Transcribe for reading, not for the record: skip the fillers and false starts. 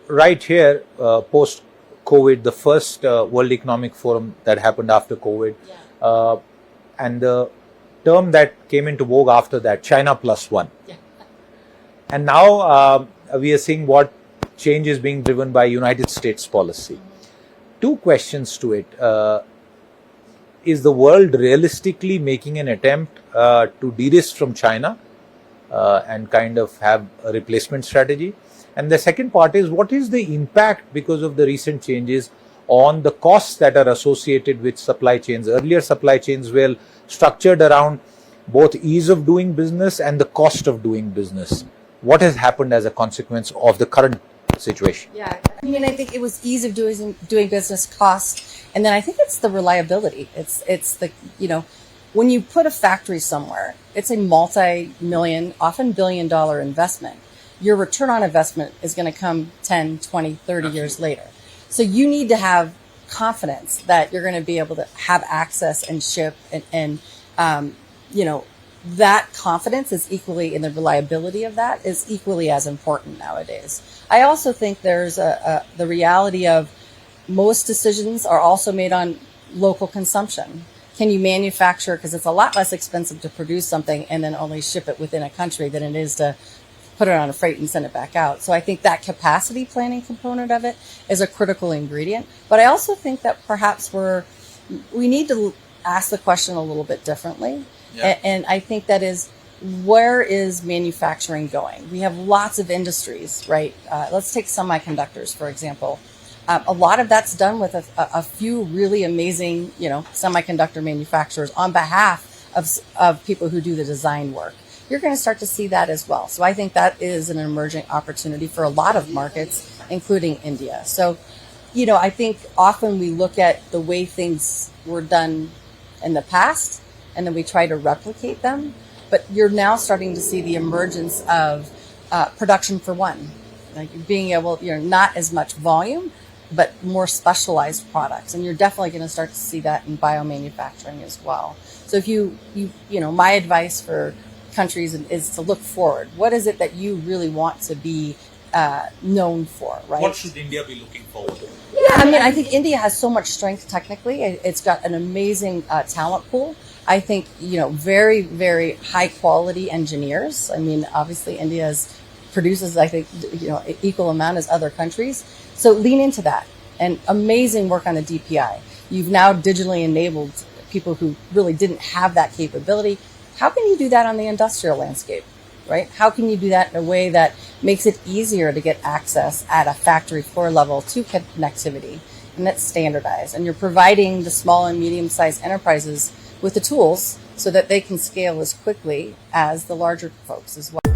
right here, post-COVID, the first World Economic Forum that happened after COVID, and the term that came into vogue after that, China plus one. Yeah. And now we are seeing what change is being driven by United States policy. Mm-hmm. Two questions to it. Is the world realistically making an attempt to de-risk from China and kind of have a replacement strategy? And the second part is, what is the impact because of the recent changes on the costs that are associated with supply chains? Earlier supply chains were structured around both ease of doing business and the cost of doing business. What has happened as a consequence of the current situation? Yeah, I mean, I think it was ease of doing business, cost, and then I think it's the reliability. It's the, when you put a factory somewhere, it's a multi-million, often billion-dollar investment. Your return on investment is going to come 10, 20, 30 years later. So you need to have confidence that you're going to be able to have access and ship and that confidence is equally, in the reliability of that is equally as important nowadays. I also think there's the reality of most decisions are also made on local consumption. Can you manufacture, because it's a lot less expensive to produce something and then only ship it within a country than it is to put it on a freight and send it back out. So I think that capacity planning component of it is a critical ingredient. But I also think that perhaps we need to ask the question a little bit differently. Yeah. And I think that is, where is manufacturing going? We have lots of industries, right? Let's take semiconductors, for example. A lot of that's done with a few really amazing, semiconductor manufacturers on behalf of people who do the design work. You're going to start to see that as well. So I think that is an emerging opportunity for a lot of markets, including India. So, I think often we look at the way things were done in the past and then we try to replicate them. But you're now starting to see the emergence of production for one. Like being able, not as much volume, but more specialized products. And you're definitely going to start to see that in biomanufacturing as well. So if you my advice for countries is to look forward. What is it that you really want to be known for, right? What should India be looking forward to? Yeah, I mean, I think India has so much strength technically. It's got an amazing talent pool. I think, very, very high quality engineers. I mean, obviously India produces, I think, equal amount as other countries. So lean into that, and amazing work on the DPI. You've now digitally enabled people who really didn't have that capability. How can you do that on the industrial landscape, right? How can you do that in a way that makes it easier to get access at a factory floor level to connectivity, and that's standardized? And you're providing the small and medium-sized enterprises with the tools so that they can scale as quickly as the larger folks as well.